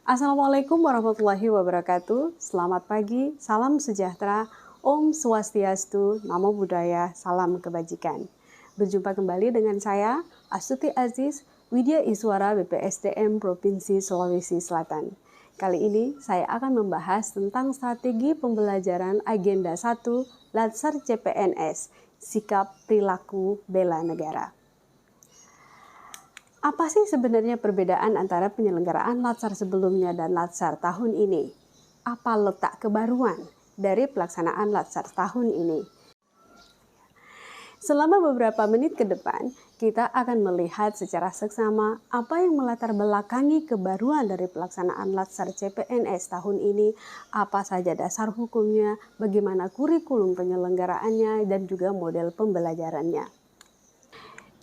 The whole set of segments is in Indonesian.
Assalamualaikum warahmatullahi wabarakatuh. Selamat pagi, salam sejahtera, Om Swastiastu, Namo Buddhaya, salam kebajikan. Berjumpa kembali dengan saya, Astuti Aziz, Widya Iswara BPSDM Provinsi Sulawesi Selatan. Kali ini saya akan membahas tentang strategi pembelajaran Agenda 1 Latsar CPNS, Sikap Perilaku Bela Negara. Apa sih sebenarnya perbedaan antara penyelenggaraan Latsar sebelumnya dan Latsar tahun ini? Apa letak kebaruan dari pelaksanaan Latsar tahun ini? Selama beberapa menit ke depan, kita akan melihat secara seksama apa yang melatar belakangi kebaruan dari pelaksanaan Latsar CPNS tahun ini, apa saja dasar hukumnya, bagaimana kurikulum penyelenggaraannya, dan juga model pembelajarannya.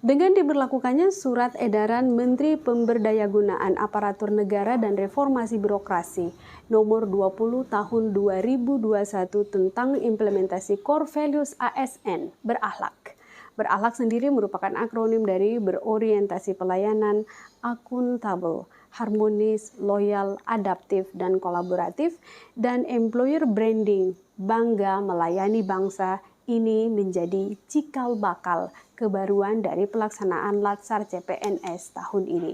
Dengan diberlakukannya Surat Edaran Menteri Pemberdayaagunaan Aparatur Negara dan Reformasi Birokrasi Nomor 20 Tahun 2021 tentang implementasi Core Values ASN berakhlak. Berakhlak sendiri merupakan akronim dari berorientasi pelayanan, akuntabel, harmonis, loyal, adaptif, dan kolaboratif, dan employer branding, bangga melayani bangsa. Ini menjadi cikal bakal kebaruan dari pelaksanaan Latsar CPNS tahun ini.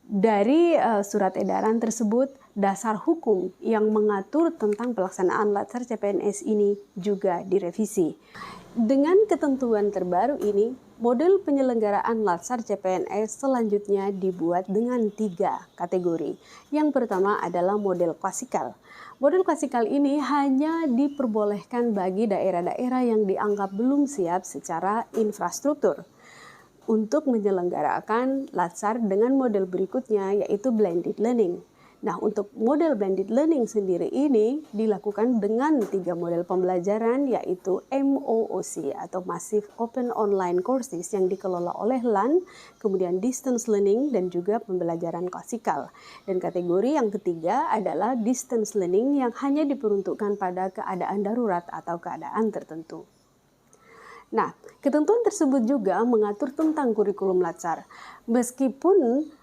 Dari surat edaran tersebut, dasar hukum yang mengatur tentang pelaksanaan Latsar CPNS ini juga direvisi. Dengan ketentuan terbaru ini, model penyelenggaraan Latsar CPNS selanjutnya dibuat dengan 3 kategori. Yang pertama adalah model klasikal. Model klasikal ini hanya diperbolehkan bagi daerah-daerah yang dianggap belum siap secara infrastruktur untuk menyelenggarakan Latsar dengan model berikutnya, yaitu blended learning. Nah, untuk model blended learning sendiri ini dilakukan dengan 3 model pembelajaran, yaitu MOOC atau Massive Open Online Courses yang dikelola oleh LAN, kemudian distance learning dan juga pembelajaran klasikal. Dan kategori yang ketiga adalah distance learning yang hanya diperuntukkan pada keadaan darurat atau keadaan tertentu. Nah, ketentuan tersebut juga mengatur tentang kurikulum Latsar. Meskipun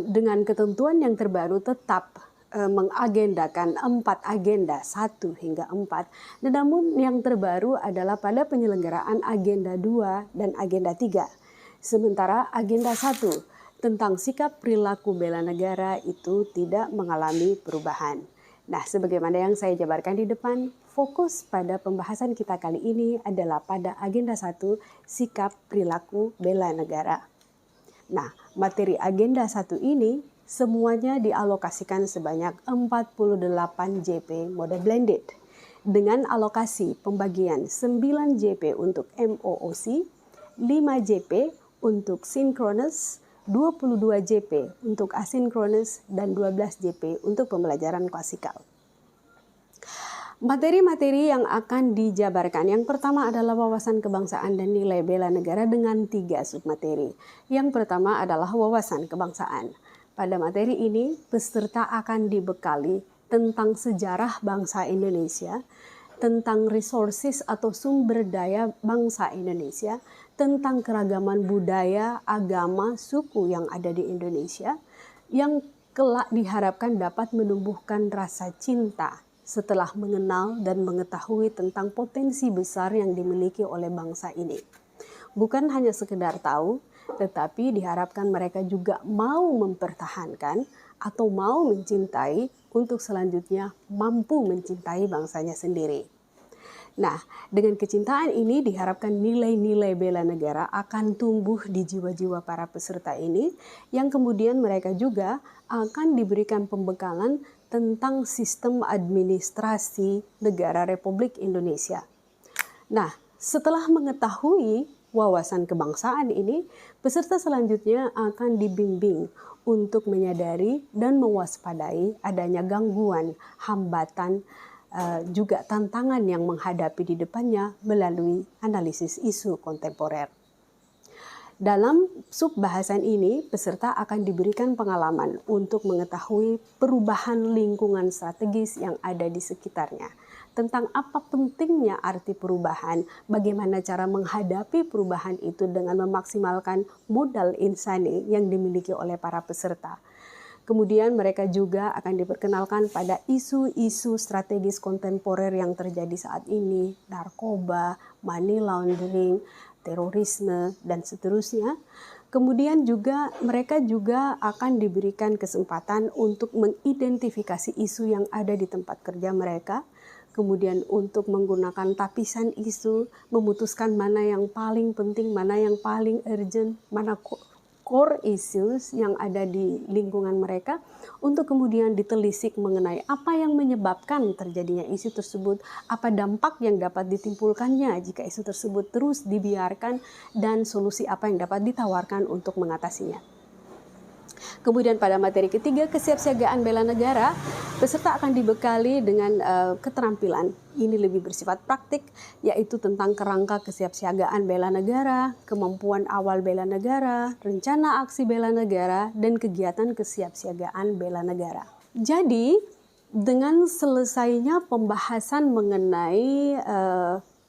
dengan ketentuan yang terbaru tetap mengagendakan 4 agenda 1 hingga 4, namun yang terbaru adalah pada penyelenggaraan agenda 2 dan agenda 3. Sementara agenda 1 tentang sikap perilaku bela negara itu tidak mengalami perubahan. Nah, sebagaimana yang saya jabarkan di depan, fokus pada pembahasan kita kali ini adalah pada agenda 1, sikap perilaku bela negara. Nah, materi agenda 1 ini semuanya dialokasikan sebanyak 48 JP mode blended dengan alokasi pembagian 9 JP untuk MOOC, 5 JP untuk synchronous, 22 JP untuk asynchronous, dan 12 JP untuk pembelajaran klasikal. Materi-materi yang akan dijabarkan, yang pertama adalah wawasan kebangsaan dan nilai bela negara dengan 3 submateri. Yang pertama adalah wawasan kebangsaan. Pada materi ini, peserta akan dibekali tentang sejarah bangsa Indonesia, tentang resources atau sumber daya bangsa Indonesia, tentang keragaman budaya, agama, suku yang ada di Indonesia, yang kelak diharapkan dapat menumbuhkan rasa cinta setelah mengenal dan mengetahui tentang potensi besar yang dimiliki oleh bangsa ini. Bukan hanya sekedar tahu, tetapi diharapkan mereka juga mau mempertahankan atau mau mencintai untuk selanjutnya mampu mencintai bangsanya sendiri. Nah, dengan kecintaan ini diharapkan nilai-nilai bela negara akan tumbuh di jiwa-jiwa para peserta ini, yang kemudian mereka juga akan diberikan pembekalan tentang sistem administrasi negara Republik Indonesia. Nah, setelah mengetahui wawasan kebangsaan ini, peserta selanjutnya akan dibimbing untuk menyadari dan mewaspadai adanya gangguan, hambatan, juga tantangan yang menghadapi di depannya melalui analisis isu kontemporer. Dalam subbahasan ini, peserta akan diberikan pengalaman untuk mengetahui perubahan lingkungan strategis yang ada di sekitarnya, tentang apa pentingnya arti perubahan, bagaimana cara menghadapi perubahan itu dengan memaksimalkan modal insani yang dimiliki oleh para peserta. Kemudian mereka juga akan diperkenalkan pada isu-isu strategis kontemporer yang terjadi saat ini, narkoba, money laundering, terorisme, dan seterusnya. Kemudian juga mereka juga akan diberikan kesempatan untuk mengidentifikasi isu yang ada di tempat kerja mereka, kemudian untuk menggunakan tapisan isu, memutuskan mana yang paling penting, mana yang paling urgent, mana core issues yang ada di lingkungan mereka, untuk kemudian ditelisik mengenai apa yang menyebabkan terjadinya isu tersebut, apa dampak yang dapat ditimbulkannya jika isu tersebut terus dibiarkan, dan solusi apa yang dapat ditawarkan untuk mengatasinya. Kemudian pada materi ketiga, kesiapsiagaan bela negara, peserta akan dibekali dengan keterampilan. Ini lebih bersifat praktik, yaitu tentang kerangka kesiapsiagaan bela negara, kemampuan awal bela negara, rencana aksi bela negara, dan kegiatan kesiapsiagaan bela negara. Jadi, dengan selesainya pembahasan mengenai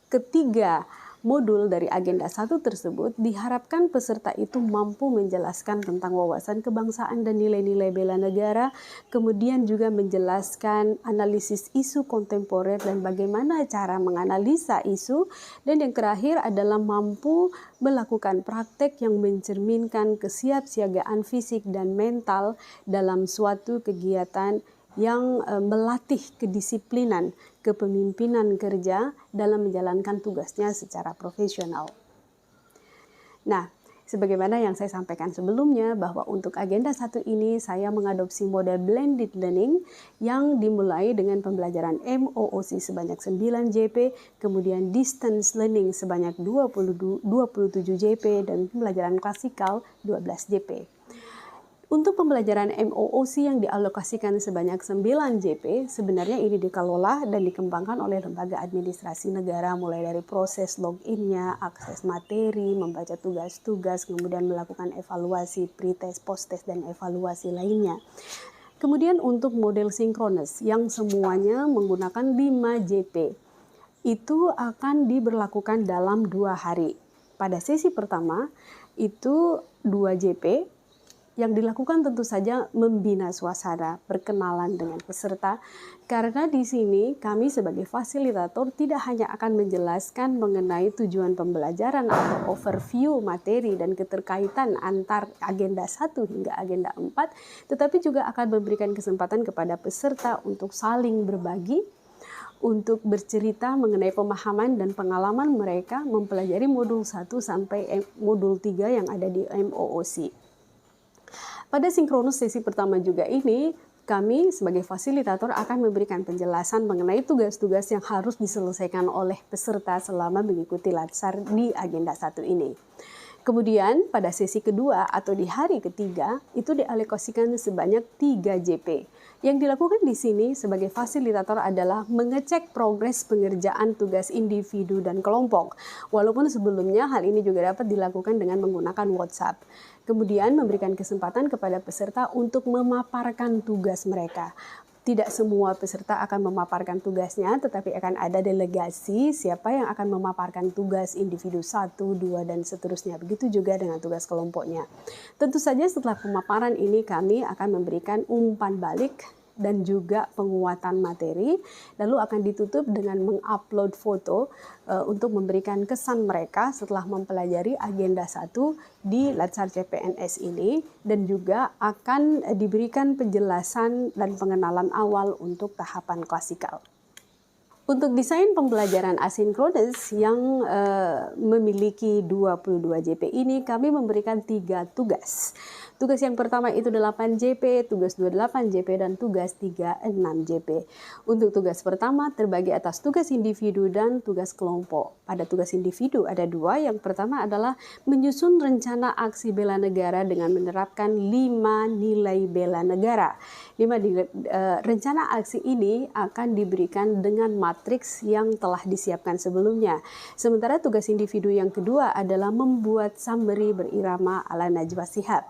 ketiga modul dari agenda 1 tersebut, diharapkan peserta itu mampu menjelaskan tentang wawasan kebangsaan dan nilai-nilai bela negara, kemudian juga menjelaskan analisis isu kontemporer dan bagaimana cara menganalisa isu, dan yang terakhir adalah mampu melakukan praktek yang mencerminkan kesiapsiagaan fisik dan mental dalam suatu kegiatan yang melatih kedisiplinan kepemimpinan kerja dalam menjalankan tugasnya secara profesional. Nah, sebagaimana yang saya sampaikan sebelumnya, bahwa untuk agenda 1 ini saya mengadopsi model blended learning yang dimulai dengan pembelajaran MOOC sebanyak 9 JP, kemudian distance learning sebanyak 27 JP, dan pembelajaran klasikal 12 JP. Untuk pembelajaran MOOC yang dialokasikan sebanyak 9 JP, sebenarnya ini dikelola dan dikembangkan oleh lembaga administrasi negara, mulai dari proses login-nya, akses materi, membaca tugas-tugas, kemudian melakukan evaluasi, pre-test, post-test, dan evaluasi lainnya. Kemudian untuk model sinkronis yang semuanya menggunakan 5 JP, itu akan diberlakukan dalam 2 hari. Pada sesi pertama, itu 2 JP, yang dilakukan tentu saja membina suasana, berkenalan dengan peserta, karena di sini kami sebagai fasilitator tidak hanya akan menjelaskan mengenai tujuan pembelajaran atau overview materi dan keterkaitan antar agenda 1 hingga agenda 4, tetapi juga akan memberikan kesempatan kepada peserta untuk saling berbagi, untuk bercerita mengenai pemahaman dan pengalaman mereka mempelajari modul 1 sampai modul 3 yang ada di MOOC. Pada sinkronus sesi pertama juga ini, kami sebagai fasilitator akan memberikan penjelasan mengenai tugas-tugas yang harus diselesaikan oleh peserta selama mengikuti latsar di agenda 1 ini. Kemudian pada sesi kedua atau di hari ketiga, itu dialokasikan sebanyak 3 JP. Yang dilakukan di sini sebagai fasilitator adalah mengecek progres pengerjaan tugas individu dan kelompok. Walaupun sebelumnya hal ini juga dapat dilakukan dengan menggunakan WhatsApp. Kemudian memberikan kesempatan kepada peserta untuk memaparkan tugas mereka. Tidak semua peserta akan memaparkan tugasnya, tetapi akan ada delegasi siapa yang akan memaparkan tugas individu 1, 2, dan seterusnya. Begitu juga dengan tugas kelompoknya. Tentu saja setelah pemaparan ini kami akan memberikan umpan balik dan juga penguatan materi, lalu akan ditutup dengan mengupload foto untuk memberikan kesan mereka setelah mempelajari agenda 1 di Latsar CPNS ini, dan juga akan diberikan penjelasan dan pengenalan awal untuk tahapan klasikal. Untuk desain pembelajaran asinkronis yang memiliki 22 JP ini, kami memberikan 3 tugas. Tugas yang pertama itu 8 JP, tugas 28 JP, dan tugas 36 JP. Untuk tugas pertama terbagi atas tugas individu dan tugas kelompok. Pada tugas individu ada 2, yang pertama adalah menyusun rencana aksi bela negara dengan menerapkan 5 nilai bela negara. Rencana aksi ini akan diberikan dengan matriks yang telah disiapkan sebelumnya. Sementara tugas individu yang kedua adalah membuat summary berirama ala Najwa Shihab.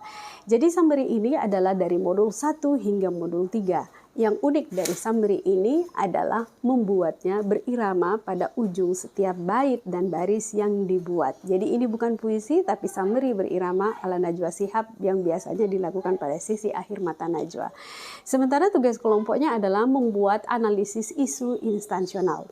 Jadi summary ini adalah dari modul 1 hingga modul 3. Yang unik dari summary ini adalah membuatnya berirama pada ujung setiap bait dan baris yang dibuat. Jadi ini bukan puisi tapi summary berirama ala Najwa Shihab yang biasanya dilakukan pada sesi akhir mata Najwa. Sementara tugas kelompoknya adalah membuat analisis isu instansional,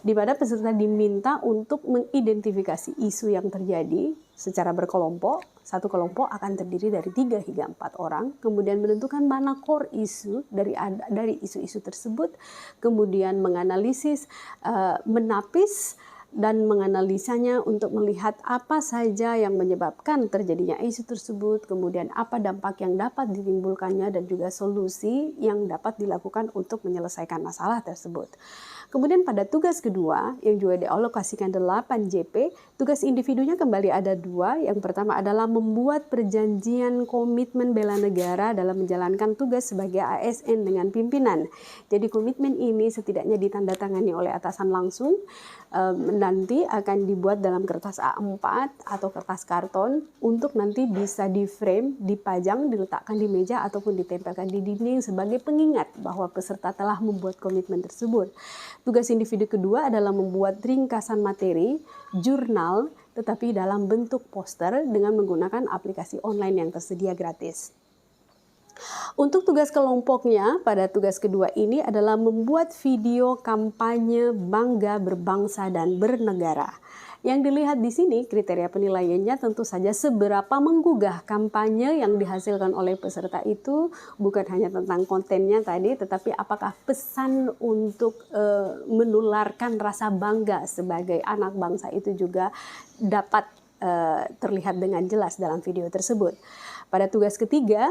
di mana peserta diminta untuk mengidentifikasi isu yang terjadi secara berkelompok. Satu kelompok akan terdiri dari 3 hingga 4 orang, kemudian menentukan mana core isu dari isu-isu tersebut, kemudian menganalisis, menapis, dan menganalisanya untuk melihat apa saja yang menyebabkan terjadinya isu tersebut, kemudian apa dampak yang dapat ditimbulkannya, dan juga solusi yang dapat dilakukan untuk menyelesaikan masalah tersebut. Kemudian pada tugas kedua yang juga dialokasikan 8 JP, tugas individunya kembali ada 2. Yang pertama adalah membuat perjanjian komitmen bela negara dalam menjalankan tugas sebagai ASN dengan pimpinan. Jadi komitmen ini setidaknya ditandatangani oleh atasan langsung, nanti akan dibuat dalam kertas A4 atau kertas karton untuk nanti bisa di frame, dipajang, diletakkan di meja ataupun ditempelkan di dinding sebagai pengingat bahwa peserta telah membuat komitmen tersebut. Tugas individu kedua adalah membuat ringkasan materi, jurnal, tetapi dalam bentuk poster dengan menggunakan aplikasi online yang tersedia gratis. Untuk tugas kelompoknya pada tugas kedua ini adalah membuat video kampanye bangga berbangsa dan bernegara. Yang dilihat di sini kriteria penilaiannya tentu saja seberapa menggugah kampanye yang dihasilkan oleh peserta itu, bukan hanya tentang kontennya tadi, tetapi apakah pesan untuk menularkan rasa bangga sebagai anak bangsa itu juga dapat terlihat dengan jelas dalam video tersebut. Pada tugas ketiga,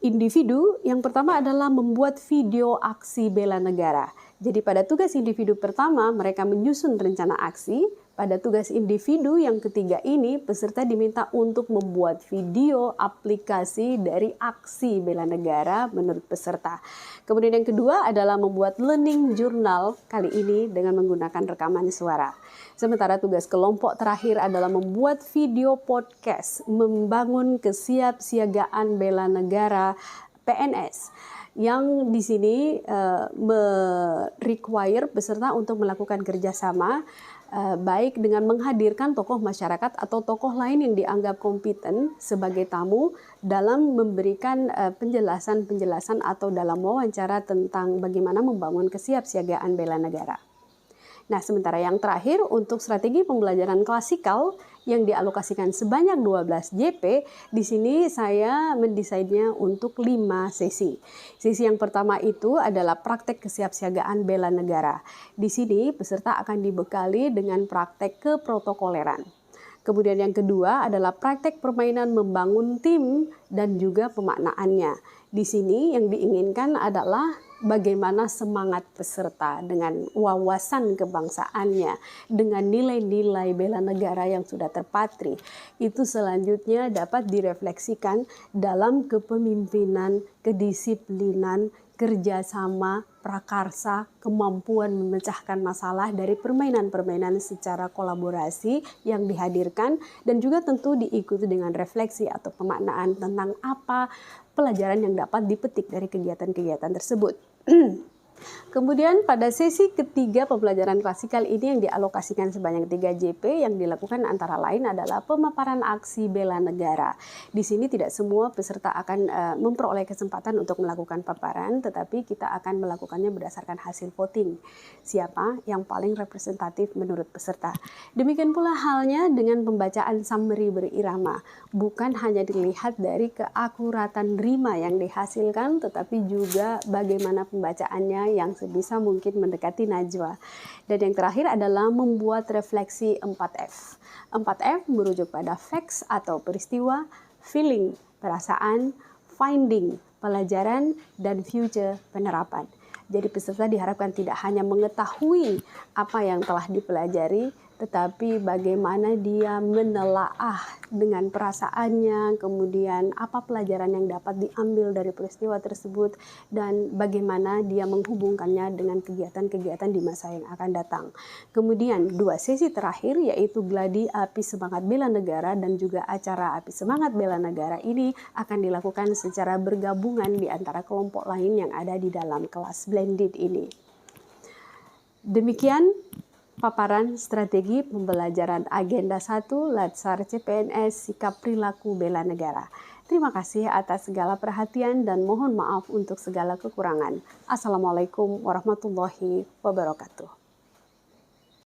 individu yang pertama adalah membuat video aksi bela negara. Jadi pada tugas individu pertama mereka menyusun rencana aksi. Pada tugas individu yang ketiga ini peserta diminta untuk membuat video aplikasi dari aksi bela negara menurut peserta. Kemudian yang kedua adalah membuat learning journal, kali ini dengan menggunakan rekaman suara. Sementara tugas kelompok terakhir adalah membuat video podcast membangun kesiapsiagaan bela negara PNS, yang di sini require peserta untuk melakukan kerjasama baik dengan menghadirkan tokoh masyarakat atau tokoh lain yang dianggap kompeten sebagai tamu dalam memberikan penjelasan atau dalam wawancara tentang bagaimana membangun kesiapsiagaan bela negara. Nah, sementara yang terakhir untuk strategi pembelajaran klasikal yang dialokasikan sebanyak 12 JP, di sini saya mendesainnya untuk 5 sesi. Sesi yang pertama itu adalah praktek kesiapsiagaan bela negara. Di sini peserta akan dibekali dengan praktek keprotokoleran. Kemudian yang kedua adalah praktek permainan membangun tim dan juga pemaknaannya. Di sini yang diinginkan adalah bagaimana semangat peserta dengan wawasan kebangsaannya, dengan nilai-nilai bela negara yang sudah terpatri. Itu selanjutnya dapat direfleksikan dalam kepemimpinan, kedisiplinan, kerjasama, prakarsa, kemampuan memecahkan masalah dari permainan-permainan secara kolaborasi yang dihadirkan, dan juga tentu diikuti dengan refleksi atau pemaknaan tentang apa pelajaran yang dapat dipetik dari kegiatan-kegiatan tersebut. Kemudian pada sesi ketiga pembelajaran klasikal ini yang dialokasikan sebanyak 3 JP yang dilakukan antara lain adalah pemaparan aksi bela negara. Di sini tidak semua peserta akan memperoleh kesempatan untuk melakukan paparan, tetapi kita akan melakukannya berdasarkan hasil voting. Siapa yang paling representatif menurut peserta. Demikian pula halnya dengan pembacaan summary berirama. Bukan hanya dilihat dari keakuratan rima yang dihasilkan, tetapi juga bagaimana pembacaannya yang sebisa mungkin mendekati Najwa. Dan yang terakhir adalah membuat refleksi 4F. 4F merujuk pada facts atau peristiwa, feeling, perasaan, finding, pelajaran, dan future, penerapan. Jadi peserta diharapkan tidak hanya mengetahui apa yang telah dipelajari, tetapi bagaimana dia menelaah dengan perasaannya, kemudian apa pelajaran yang dapat diambil dari peristiwa tersebut, dan bagaimana dia menghubungkannya dengan kegiatan-kegiatan di masa yang akan datang. Kemudian 2 sesi terakhir yaitu Gladi Api Semangat Bela Negara dan juga acara Api Semangat Bela Negara ini akan dilakukan secara bergabungan di antara kelompok lain yang ada di dalam kelas blended ini. Demikian paparan strategi pembelajaran agenda 1 Latsar CPNS Sikap Perilaku Bela Negara. Terima kasih atas segala perhatian dan mohon maaf untuk segala kekurangan. Assalamualaikum warahmatullahi wabarakatuh.